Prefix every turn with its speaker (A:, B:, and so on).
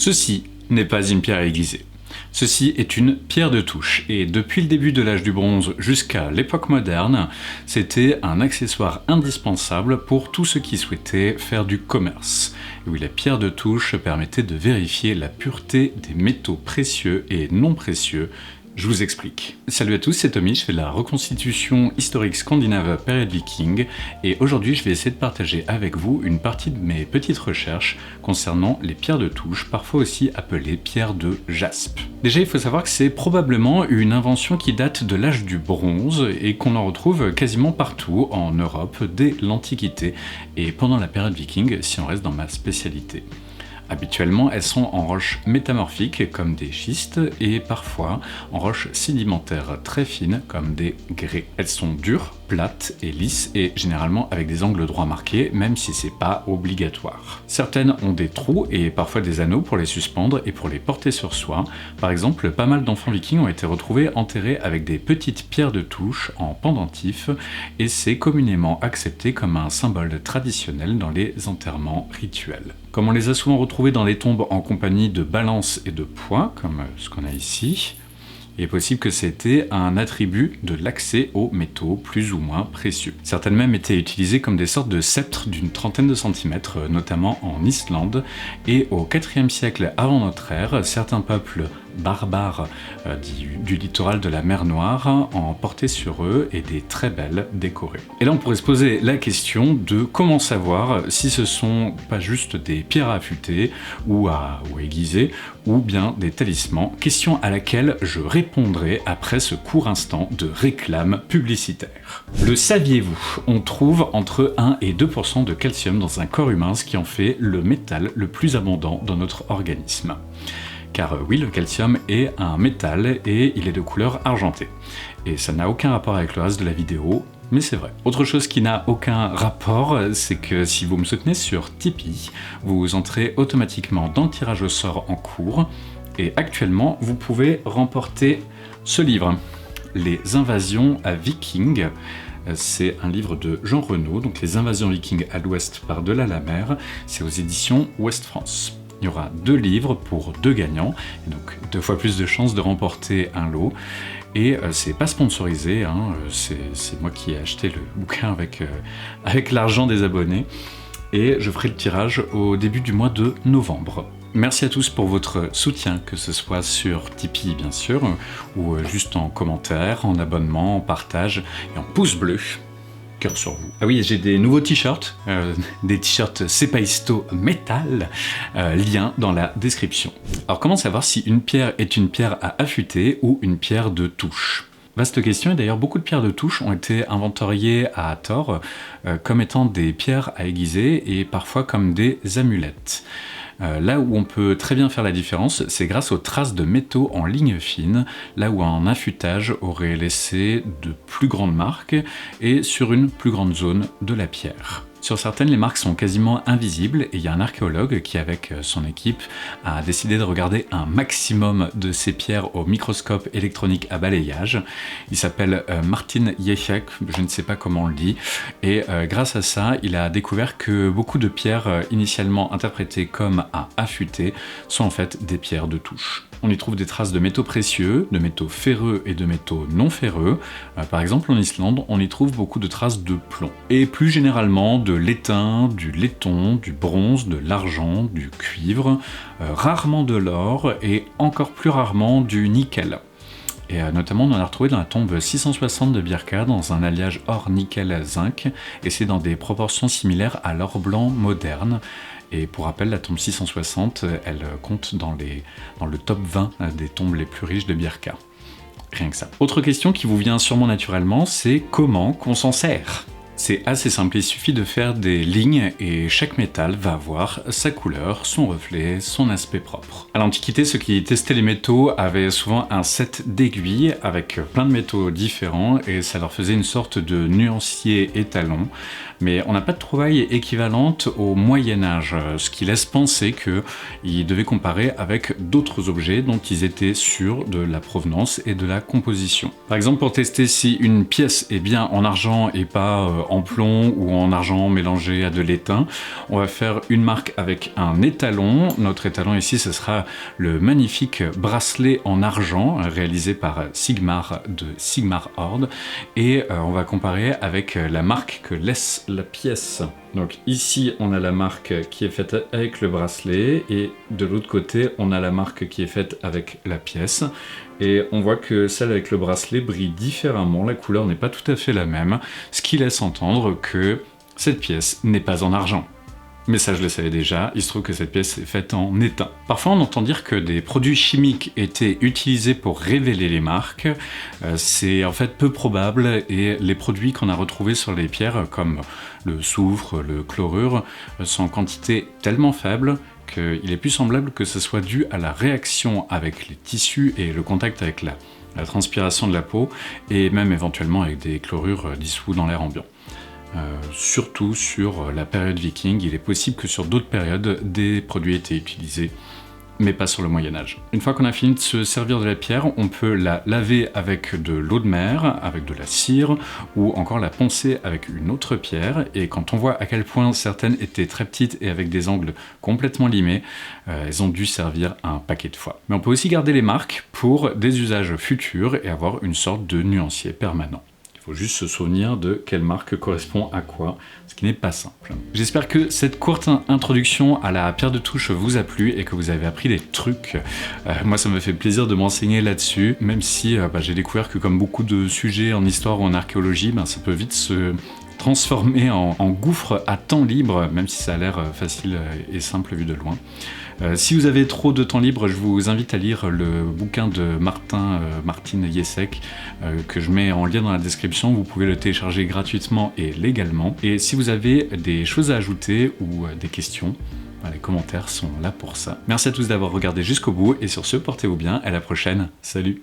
A: Ceci n'est pas une pierre aiguisée. Ceci est une pierre de touche et depuis le début de l'âge du bronze jusqu'à l'époque moderne, c'était un accessoire indispensable pour tous ceux qui souhaitaient faire du commerce. Et oui, la pierre de touche permettait de vérifier la pureté des métaux précieux et non précieux. Je vous explique. Salut à tous, c'est Tommy, je fais de la reconstitution historique scandinave période viking et aujourd'hui je vais essayer de partager avec vous une partie de mes petites recherches concernant les pierres de touche, parfois aussi appelées pierres de jaspe. Déjà il faut savoir que c'est probablement une invention qui date de l'âge du bronze et qu'on en retrouve quasiment partout en Europe dès l'Antiquité et pendant la période viking si on reste dans ma spécialité. Habituellement, elles sont en roches métamorphiques comme des schistes et parfois en roches sédimentaires très fines comme des grès. Elles sont dures, plates et lisses et généralement avec des angles droits marqués, même si c'est pas obligatoire. Certaines ont des trous et parfois des anneaux pour les suspendre et pour les porter sur soi. Par exemple, pas mal d'enfants vikings ont été retrouvés enterrés avec des petites pierres de touche en pendentif et c'est communément accepté comme un symbole traditionnel dans les enterrements rituels. Comme on les a souvent retrouvés dans les tombes en compagnie de balances et de poids, comme ce qu'on a ici, il est possible que c'était un attribut de l'accès aux métaux plus ou moins précieux. Certaines même étaient utilisées comme des sortes de sceptres d'une trentaine de centimètres, notamment en Islande, et au IVe siècle avant notre ère, certains peuples barbares du littoral de la mer Noire en portaient sur eux et des très belles décorées. Et là on pourrait se poser la question de comment savoir si ce sont pas juste des pierres à affûter ou à aiguiser ou bien des talismans, question à laquelle je répondrai après ce court instant de réclame publicitaire. Le saviez-vous? On trouve entre 1 et 2% de calcium dans un corps humain, ce qui en fait le métal le plus abondant dans notre organisme. Car oui, le calcium est un métal et il est de couleur argentée. Et ça n'a aucun rapport avec le reste de la vidéo, mais c'est vrai. Autre chose qui n'a aucun rapport, c'est que si vous me soutenez sur Tipeee, vous entrez automatiquement dans le tirage au sort en cours, et actuellement, vous pouvez remporter ce livre, Les invasions à Vikings. C'est un livre de Jean Renaud, donc Les invasions vikings à l'ouest par-delà la mer, c'est aux éditions Ouest France. Il y aura 2 livres pour 2 gagnants, et donc 2 fois plus de chances de remporter un lot. Et c'est pas sponsorisé, hein, c'est moi qui ai acheté le bouquin avec l'argent des abonnés. Et je ferai le tirage au début du mois de novembre. Merci à tous pour votre soutien, que ce soit sur Tipeee bien sûr, ou juste en commentaire, en abonnement, en partage et en pouce bleu. Cœur sur vous. Ah oui, j'ai des nouveaux t-shirts, des t-shirts Cepaisto Metal, lien dans la description. Alors comment savoir si une pierre est une pierre à affûter ou une pierre de touche? Vaste question, et d'ailleurs beaucoup de pierres de touche ont été inventoriées à tort comme étant des pierres à aiguiser et parfois comme des amulettes. Là où on peut très bien faire la différence, c'est grâce aux traces de métaux en ligne fine, là où un affûtage aurait laissé de plus grandes marques et sur une plus grande zone de la pierre. Sur certaines, les marques sont quasiment invisibles et il y a un archéologue qui, avec son équipe, a décidé de regarder un maximum de ces pierres au microscope électronique à balayage. Il s'appelle Martin Jechek, je ne sais pas comment on le dit, et grâce à ça, il a découvert que beaucoup de pierres initialement interprétées comme à affûter sont en fait des pierres de touche. On y trouve des traces de métaux précieux, de métaux ferreux et de métaux non ferreux. Par exemple, en Islande, on y trouve beaucoup de traces de plomb. Et plus généralement, de l'étain, du laiton, du bronze, de l'argent, du cuivre, rarement de l'or et encore plus rarement du nickel. Et notamment, on en a retrouvé dans la tombe 660 de Birka, dans un alliage or-nickel-zinc, et c'est dans des proportions similaires à l'or blanc moderne. Et pour rappel, la tombe 660, elle compte dans le top 20 des tombes les plus riches de Birka. Rien que ça. Autre question qui vous vient sûrement naturellement, c'est comment qu'on s'en sert? C'est assez simple, il suffit de faire des lignes et chaque métal va avoir sa couleur, son reflet, son aspect propre. À l'Antiquité, ceux qui testaient les métaux avaient souvent un set d'aiguilles avec plein de métaux différents et ça leur faisait une sorte de nuancier étalon Mais on n'a pas de trouvailles équivalentes au Moyen-Âge, ce qui laisse penser qu'ils devaient comparer avec d'autres objets dont ils étaient sûrs de la provenance et de la composition. Par exemple, pour tester si une pièce est bien en argent et pas en plomb ou en argent mélangé à de l'étain, on va faire une marque avec un étalon. Notre étalon ici, ce sera le magnifique bracelet en argent réalisé par Sigmar de Sigmar Horde, et on va comparer avec la marque que laisse la pièce. Donc ici on a la marque qui est faite avec le bracelet et de l'autre côté on a la marque qui est faite avec la pièce, et on voit que celle avec le bracelet brille différemment, la couleur n'est pas tout à fait la même, ce qui laisse entendre que cette pièce n'est pas en argent. Mais ça je le savais déjà, il se trouve que cette pièce est faite en étain. Parfois on entend dire que des produits chimiques étaient utilisés pour révéler les marques. C'est en fait peu probable, et les produits qu'on a retrouvés sur les pierres comme le soufre, le chlorure, sont en quantité tellement faible qu'il est plus semblable que ce soit dû à la réaction avec les tissus et le contact avec la transpiration de la peau, et même éventuellement avec des chlorures dissous dans l'air ambiant. Surtout sur la période viking, il est possible que sur d'autres périodes, des produits étaient utilisés, mais pas sur le Moyen-Âge. Une fois qu'on a fini de se servir de la pierre, on peut la laver avec de l'eau de mer, avec de la cire, ou encore la poncer avec une autre pierre, et quand on voit à quel point certaines étaient très petites et avec des angles complètement limés, elles ont dû servir un paquet de fois. Mais on peut aussi garder les marques pour des usages futurs et avoir une sorte de nuancier permanent. Il faut juste se souvenir de quelle marque correspond à quoi, ce qui n'est pas simple. J'espère que cette courte introduction à la pierre de touche vous a plu et que vous avez appris des trucs. Moi ça me fait plaisir de m'enseigner là-dessus, même si j'ai découvert que comme beaucoup de sujets en histoire ou en archéologie, ça peut vite se transformer en gouffre à temps libre, même si ça a l'air facile et simple vu de loin. Si vous avez trop de temps libre, je vous invite à lire le bouquin de Martin Jeseck que je mets en lien dans la description. Vous pouvez le télécharger gratuitement et légalement. Et si vous avez des choses à ajouter ou des questions, les commentaires sont là pour ça. Merci à tous d'avoir regardé jusqu'au bout, et sur ce, portez-vous bien, à la prochaine, salut!